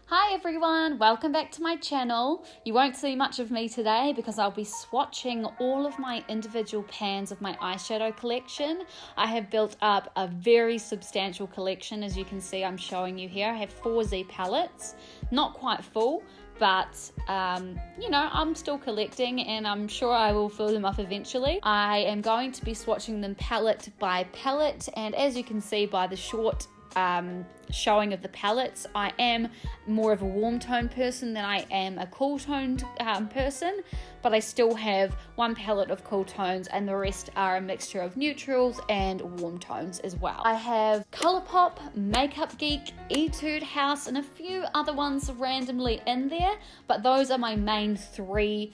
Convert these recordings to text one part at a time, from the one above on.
Hi everyone, welcome back to my channel. You won't see much of me today because I'll be swatching all of my individual pans of my eyeshadow collection. I have built up a very substantial collection. As you can see, I'm showing you here. I have 4 Z palettes, not quite full, but you know, I'm still collecting and I'm sure I will fill them up eventually. I am going to be swatching them palette by palette, and as you can see by the short showing of the palettes, I am more of a warm tone person than I am a cool toned person, but I still have one palette of cool tones and the rest are a mixture of neutrals and warm tones as well. I have Colourpop, Makeup Geek, Etude House and a few other ones randomly in there, but those are my main 3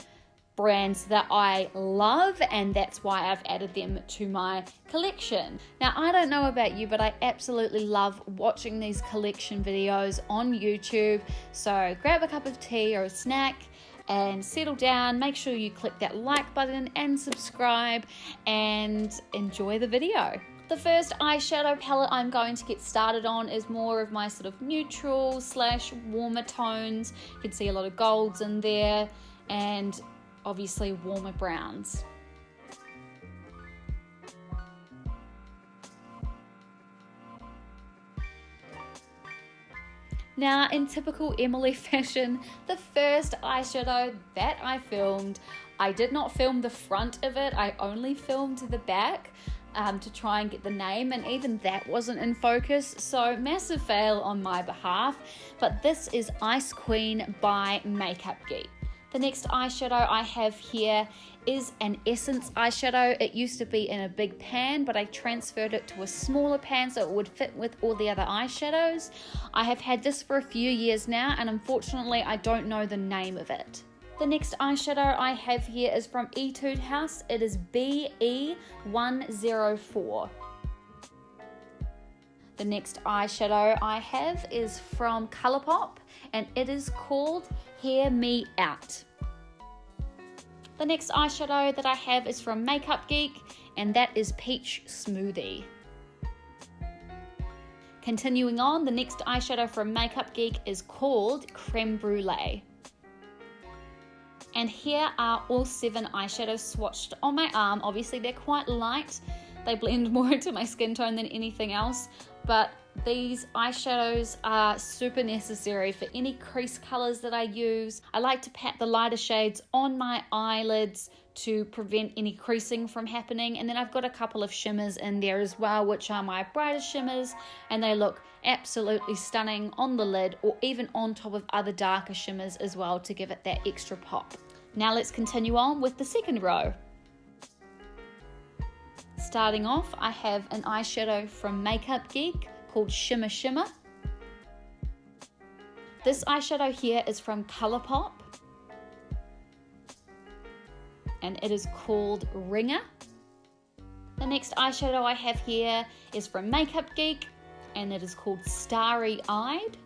brands that I love, and that's why I've added them to my collection. Now, I don't know about you, but I absolutely love watching these collection videos on YouTube. So grab a cup of tea or a snack and settle down. Make sure you click that like button and subscribe and enjoy the video. The first eyeshadow palette I'm going to get started on is more of my sort of neutral / warmer tones. You can see a lot of golds in there and obviously warmer browns. Now, in typical Emily fashion, the first eyeshadow that I filmed, I did not film the front of it, I only filmed the back to try and get the name, and even that wasn't in focus, so massive fail on my behalf. But this is Ice Queen by Makeup Geek. The next eyeshadow I have here is an Essence eyeshadow. It used to be in a big pan, but I transferred it to a smaller pan so it would fit with all the other eyeshadows. I have had this for a few years now, and unfortunately I don't know the name of it. The next eyeshadow I have here is from Etude House. It is BE104. The next eyeshadow I have is from Colourpop, and it is called Hear Me Out. The next eyeshadow that I have is from Makeup Geek, and that is Peach Smoothie. Continuing on, the next eyeshadow from Makeup Geek is called Creme Brulee. And here are all 7 eyeshadows swatched on my arm. Obviously they're quite light, they blend more into my skin tone than anything else, but these eyeshadows are super necessary for any crease colors that I use. I like to pat the lighter shades on my eyelids to prevent any creasing from happening, and then I've got a couple of shimmers in there as well, which are my brighter shimmers, and they look absolutely stunning on the lid or even on top of other darker shimmers as well to give it that extra pop. Now let's continue on with the second row. Starting off, I have an eyeshadow from Makeup Geek called Shimmer Shimmer. This eyeshadow here is from Colourpop, and it is called Ringer. The next eyeshadow I have here is from Makeup Geek, and it is called Starry Eyed.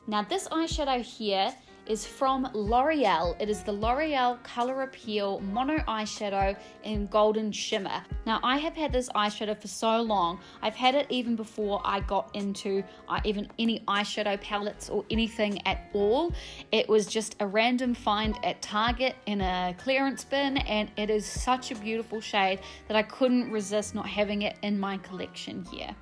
Now this eyeshadow here is from L'Oreal. It is the L'Oreal Colour Appeal Mono Eyeshadow in Golden Shimmer. Now I have had this eyeshadow for so long. I've had it even before I got into even any eyeshadow palettes or anything at all. It was just a random find at Target in a clearance bin, and it is such a beautiful shade that I couldn't resist not having it in my collection here.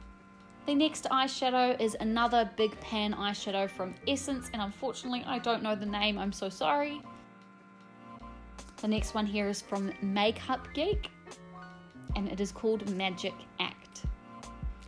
The next eyeshadow is another big pan eyeshadow from Essence, and unfortunately I don't know the name, I'm so sorry. The next one here is from Makeup Geek, and it is called Magic Act.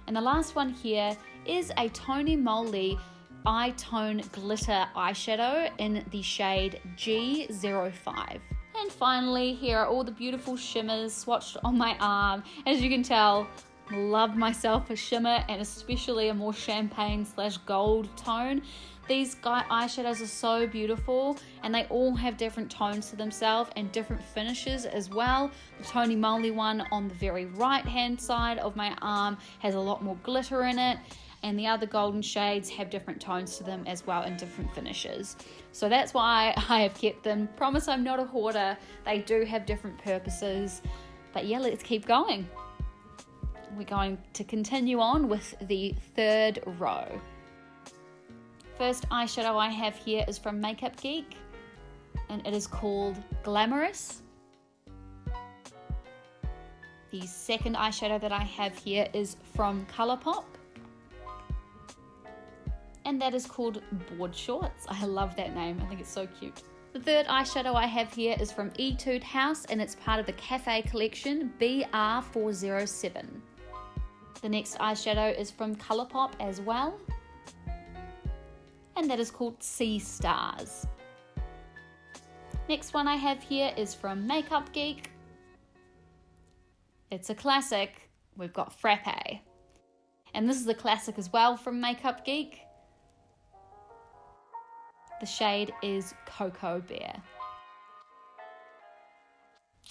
And the last one here is a Tony Moly Eye Tone Glitter eyeshadow in the shade G05. And finally, here are all the beautiful shimmers swatched on my arm. As you can tell, love myself a shimmer, and especially a more champagne / gold tone. These eyeshadows are so beautiful, and they all have different tones to themselves and different finishes as well. The Tony Moly one on the very right hand side of my arm has a lot more glitter in it, and the other golden shades have different tones to them as well and different finishes. So that's why I have kept them. Promise I'm not a hoarder. They do have different purposes. But yeah, let's keep going. We're going to continue on with the third row. First eyeshadow I have here is from Makeup Geek, and it is called Glamorous. The second eyeshadow that I have here is from Colourpop, and that is called Board Shorts. I love that name, I think it's so cute. The third eyeshadow I have here is from Etude House, and it's part of the Cafe collection BR407. The next eyeshadow is from Colourpop as well, and that is called Sea Stars. Next one I have here is from Makeup Geek. It's a classic. We've got Frappe. And this is a classic as well from Makeup Geek. The shade is Cocoa Bear.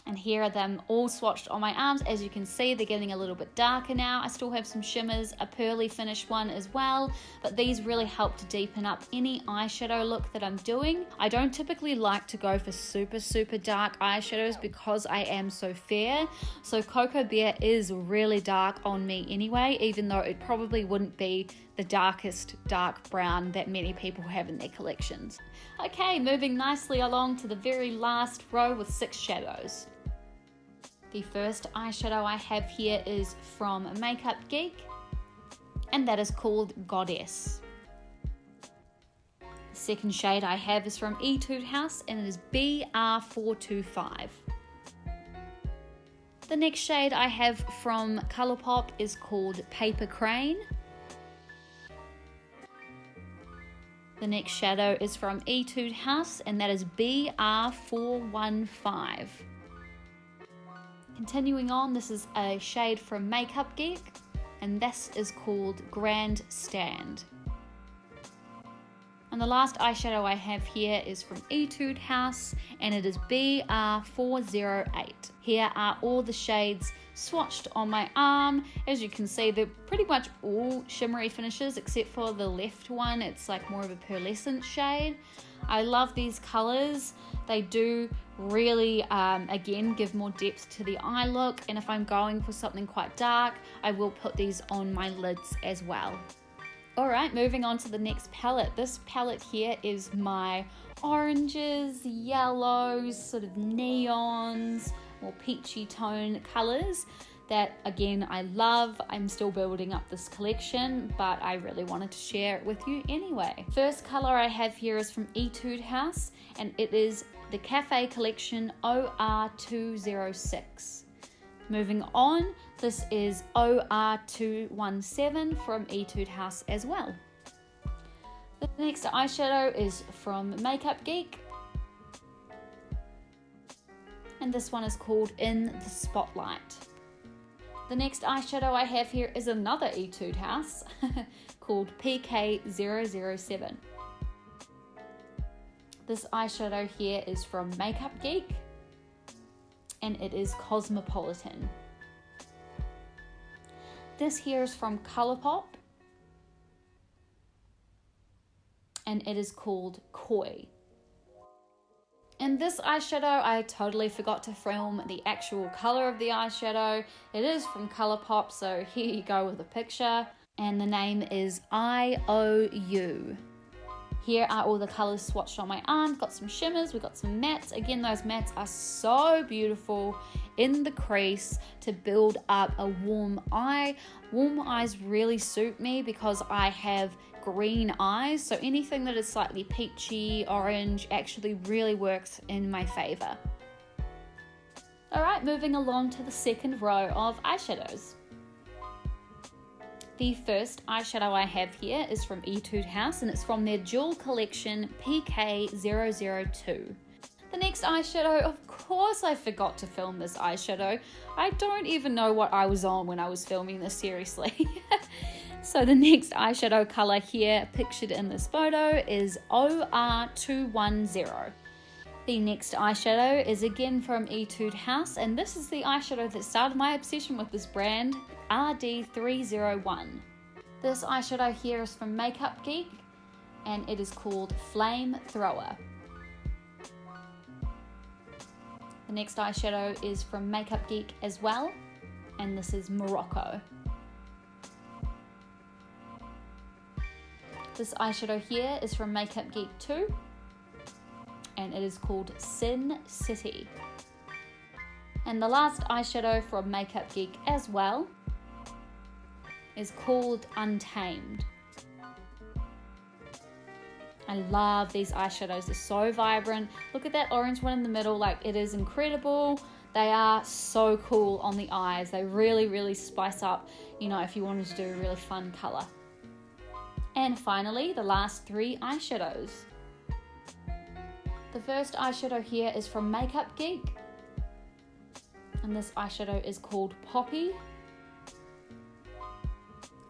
And here are them all swatched on my arms. As you can see, they're getting a little bit darker now. I still have some shimmers, a pearly finish one as well, but these really help to deepen up any eyeshadow look that I'm doing. I don't typically like to go for super dark eyeshadows because I am so fair. So Cocoa Bear is really dark on me anyway, even though it probably wouldn't be the darkest dark brown that many people have in their collections. Okay, moving nicely along to the very last row with 6 shadows. The first eyeshadow I have here is from Makeup Geek, and that is called Goddess. The second shade I have is from Etude House, and it is BR425. The next shade I have from Colourpop is called Paper Crane. The next shadow is from Etude House, and that is BR415. Continuing on, this is a shade from Makeup Geek, and this is called Grand Stand. And the last eyeshadow I have here is from Etude House, and it is BR408. Here are all the shades swatched on my arm. As you can see, they're pretty much all shimmery finishes except for the left one. It's like more of a pearlescent shade. I love these colors. They do really, again, give more depth to the eye look. And if I'm going for something quite dark, I will put these on my lids as well. All right, moving on to the next palette. This palette here is my oranges, yellows, sort of neons, more peachy tone colors that, again, I love. I'm still building up this collection, but I really wanted to share it with you anyway. First color I have here is from Etude House, and it is the Cafe collection OR206. Moving on, this is OR217 from Etude House as well. The next eyeshadow is from Makeup Geek, and this one is called In the Spotlight. The next eyeshadow I have here is another Etude House called PK007. This eyeshadow here is from Makeup Geek, and it is Cosmopolitan. This here is from Colourpop, and it is called Koi. In this eyeshadow, I totally forgot to film the actual color of the eyeshadow. It is from Colourpop, so here you go with the picture. And the name is IOU. Here are all the colors swatched on my arm. We've got some shimmers, we've got some mattes. Again, those mattes are so beautiful in the crease to build up a warm eye. Warm eyes really suit me because I have green eyes, so anything that is slightly peachy, orange actually really works in my favor. Alright, moving along to the second row of eyeshadows. The first eyeshadow I have here is from Etude House, and it's from their Jewel collection PK002. The next eyeshadow, of course I forgot to film this eyeshadow. I don't even know what I was on when I was filming this, seriously. So the next eyeshadow color here pictured in this photo is OR210. The next eyeshadow is again from Etude House, and this is the eyeshadow that started my obsession with this brand, RD301. This eyeshadow here is from Makeup Geek, and it is called Flame Thrower. The next eyeshadow is from Makeup Geek as well, and this is Morocco. This eyeshadow here is from Makeup Geek 2, and it is called Sin City. And the last eyeshadow from Makeup Geek as well is called Untamed. I love these eyeshadows, they're so vibrant. Look at that orange one in the middle, like it is incredible. They are so cool on the eyes. They really, really spice up, you know, if you wanted to do a really fun color. And finally, the last 3 eyeshadows. The first eyeshadow here is from Makeup Geek, and this eyeshadow is called Poppy.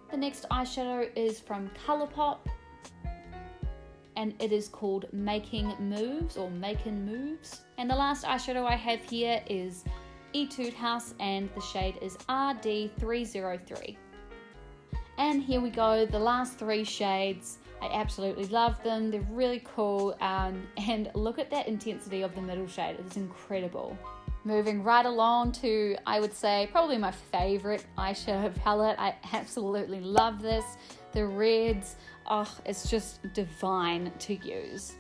The next eyeshadow is from Colourpop, and it is called Making Moves or Making Moves. And the last eyeshadow I have here is Etude House, and the shade is RD303. And here we go, the last 3 shades. I absolutely love them, they're really cool, and look at that intensity of the middle shade, it is incredible. Moving right along to, I would say, probably my favorite eyeshadow palette. I absolutely love this. The reds, oh, it's just divine to use.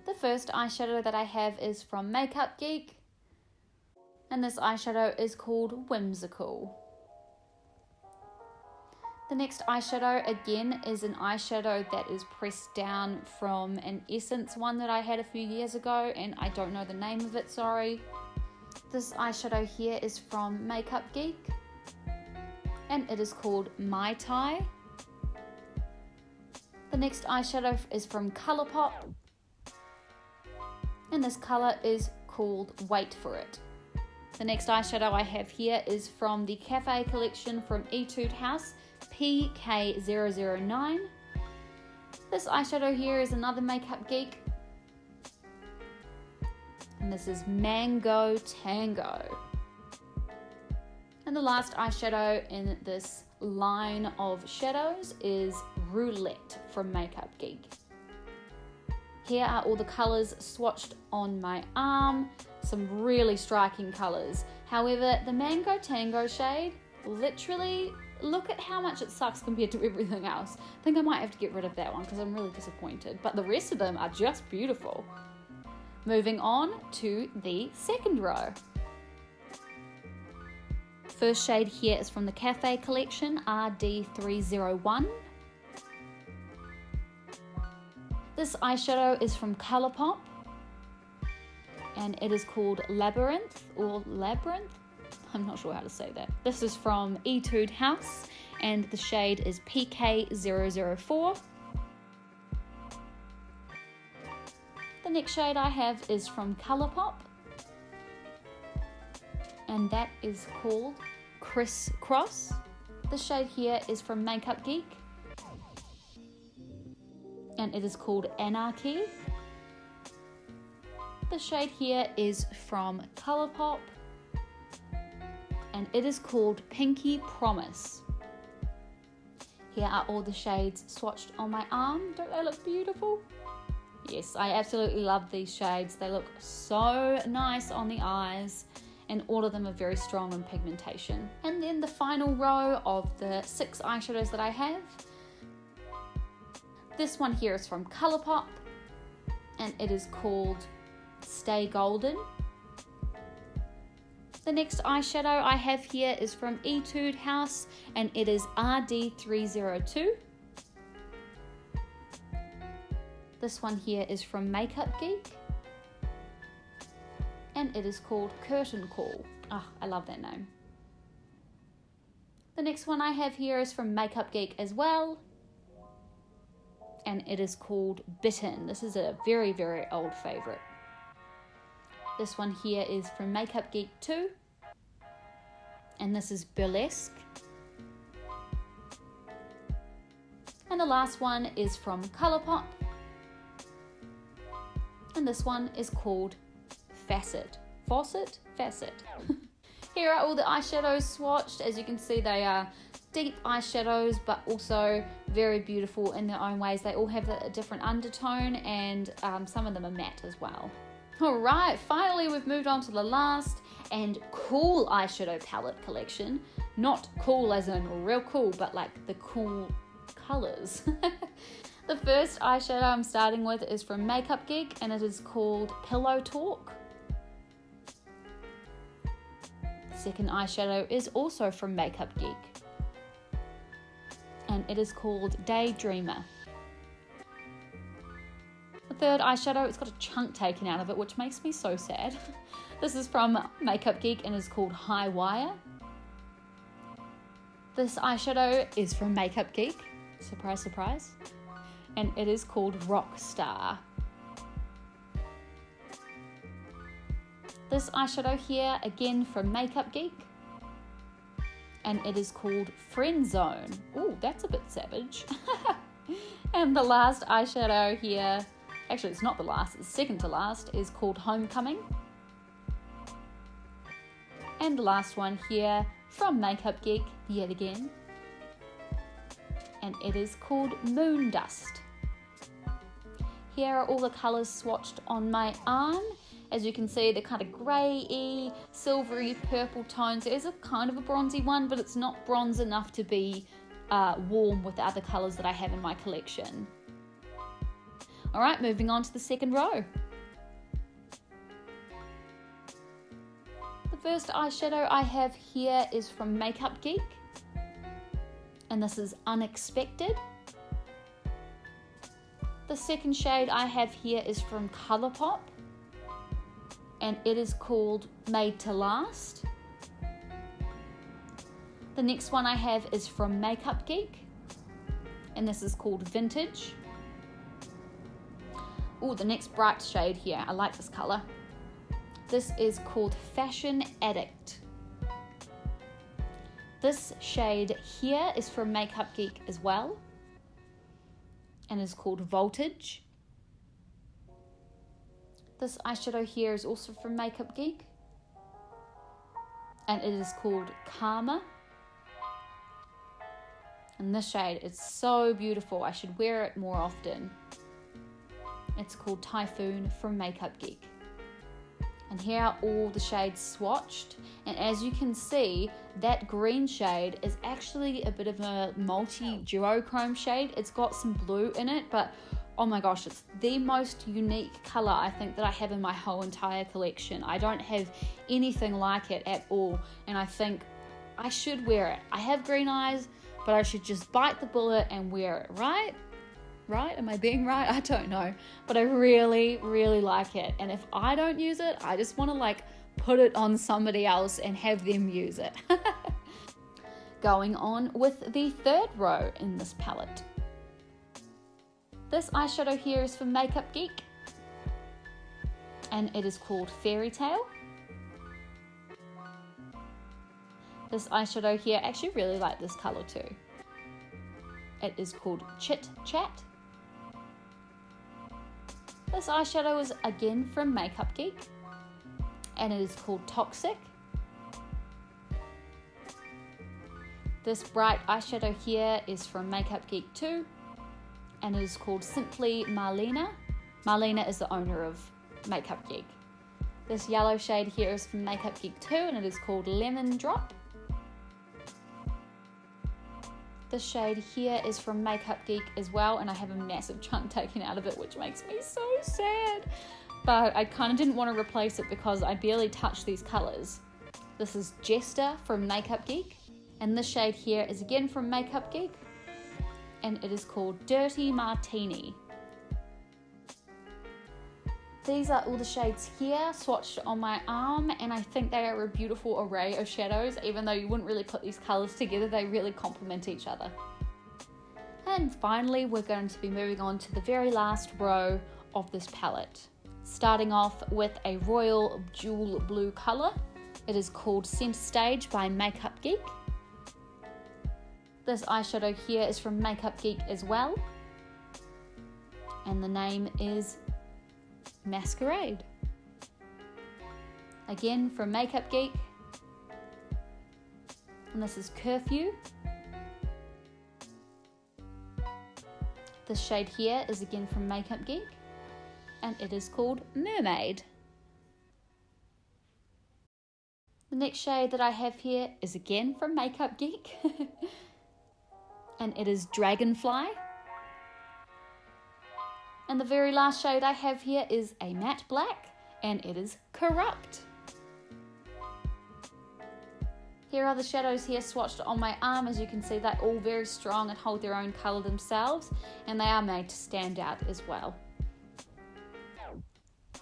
The first eyeshadow that I have is from Makeup Geek, and this eyeshadow is called Whimsical. The next eyeshadow again is an eyeshadow that is pressed down from an Essence one that I had a few years ago, and I don't know the name of it, sorry. This eyeshadow here is from Makeup Geek, and it is called Mai Tai. The next eyeshadow is from Colourpop, and this colour is called Wait For It. The next eyeshadow I have here is from the Cafe collection from Etude House, PK009. This eyeshadow here is another Makeup Geek, and this is Mango Tango. And the last eyeshadow in this line of shadows is Roulette from Makeup Geek. Here are all the colours swatched on my arm, some really striking colours. However, the Mango Tango shade, literally, look at how much it sucks compared to everything else. I think I might have to get rid of that one because I'm really disappointed, but the rest of them are just beautiful. Moving on to the second row. First shade here is from the Cafe collection, RD301. This eyeshadow is from Colourpop, and it is called Labyrinth or Labyrinth. I'm not sure how to say that. This is from Etude House, and the shade is PK004. The next shade I have is from Colourpop, and that is called Criss Cross. The shade here is from Makeup Geek, and it is called Anarchy. The shade here is from Colourpop, and it is called Pinky Promise. Here are all the shades swatched on my arm. Don't they look beautiful? Yes, I absolutely love these shades. They look so nice on the eyes, and all of them are very strong in pigmentation. And then the final row of the 6 eyeshadows that I have. This one here is from Colourpop, and it is called Stay Golden. The next eyeshadow I have here is from Etude House, and it is RD302. This one here is from Makeup Geek, and it is called Curtain Call. Oh, I love that name. The next one I have here is from Makeup Geek as well, and it is called Bitten. This is a very, very old favourite. This one here is from Makeup Geek 2, and this is Burlesque. And the last one is from Colourpop, and this one is called Facet. Facet. Here are all the eyeshadows swatched. As you can see, they are deep eyeshadows, but also very beautiful in their own ways. They all have a different undertone, and some of them are matte as well. Alright, finally we've moved on to the last and cool eyeshadow palette collection. Not cool as in real cool, but like the cool colours. The first eyeshadow I'm starting with is from Makeup Geek, and it is called Pillow Talk. The second eyeshadow is also from Makeup Geek, and it is called Daydreamer. The third eyeshadow, it's got a chunk taken out of it, which makes me so sad. This is from Makeup Geek and is called High Wire. This eyeshadow is from Makeup Geek, surprise, surprise, and it is called Rockstar. This eyeshadow here, again from Makeup Geek, and it is called Friend Zone. Ooh, that's a bit savage. And the last eyeshadow here, actually it's not the last, it's second to last, is called Homecoming. And the last one here from Makeup Geek, yet again, and it is called Moon Dust. Here are all the colours swatched on my arm. As you can see, they're kind of grey-y, silvery, purple tones. There's a kind of a bronzy one, but it's not bronze enough to be warm with the other colours that I have in my collection. Alright, moving on to the second row. The first eyeshadow I have here is from Makeup Geek, and this is Unexpected. The second shade I have here is from Colourpop, and it is called Made to Last. The next one I have is from Makeup Geek, and this is called Vintage. Oh, the next bright shade here, I like this colour. This is called Fashion Addict. This shade here is from Makeup Geek as well, and is called Voltage. This eyeshadow here is also from Makeup Geek, and it is called Karma. And this shade is so beautiful, I should wear it more often. It's called Typhoon from Makeup Geek. And here are all the shades swatched, and as you can see, that green shade is actually a bit of a multi-duochrome shade. It's got some blue in it, but oh my gosh, it's the most unique colour I think that I have in my whole entire collection. I don't have anything like it at all, and I think I should wear it. I have green eyes, but I should just bite the bullet and wear it, right? Right? Am I being right? I don't know. But I really, really like it. And if I don't use it, I just want to like put it on somebody else and have them use it. Going on with the third row in this palette. This eyeshadow here is from Makeup Geek, and it is called Fairy Tale. This eyeshadow here, I actually really like this colour too. It is called Chit Chat. This eyeshadow is again from Makeup Geek, and it is called Toxic. This bright eyeshadow here is from Makeup Geek too, and it is called Simply Marlena. Marlena is the owner of Makeup Geek. This yellow shade here is from Makeup Geek too, and it is called Lemon Drop. This shade here is from Makeup Geek as well, and I have a massive chunk taken out of it, which makes me so sad. But I kind of didn't want to replace it because I barely touch these colours. This is Jester from Makeup Geek, and this shade here is again from Makeup Geek, and it is called Dirty Martini. These are all the shades here swatched on my arm, and I think they are a beautiful array of shadows. Even though you wouldn't really put these colours together, they really complement each other. And finally, we're going to be moving on to the very last row of this palette. Starting off with a royal jewel blue colour. It is called Centre Stage by Makeup Geek. This eyeshadow here is from Makeup Geek as well, and the name is Masquerade. Again from Makeup Geek, and this is Curfew. This shade here is again from Makeup Geek, and it is called Mermaid. The next shade that I have here is again from Makeup Geek, and it is Dragonfly. And the very last shade I have here is a matte black, and it is Corrupt. Here are the shadows here swatched on my arm. As you can see, they're all very strong and hold their own colour themselves, and they are made to stand out as well.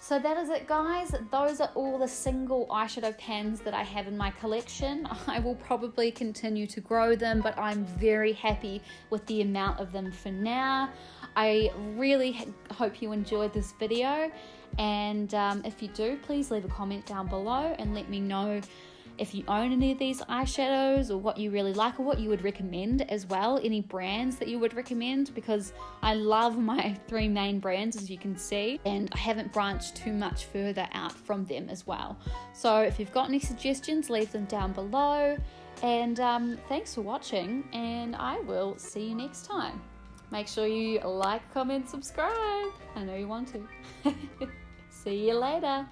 So that is it, guys. Those are all the single eyeshadow pans that I have in my collection. I will probably continue to grow them, but I'm very happy with the amount of them for now. I really hope you enjoyed this video, and if you do, please leave a comment down below and let me know if you own any of these eyeshadows, or what you really like, or what you would recommend as well, any brands that you would recommend, because I love my 3 main brands, as you can see, and I haven't branched too much further out from them as well. So if you've got any suggestions, leave them down below, and thanks for watching, and I will see you next time. Make sure you like, comment, subscribe. I know you want to. See you later.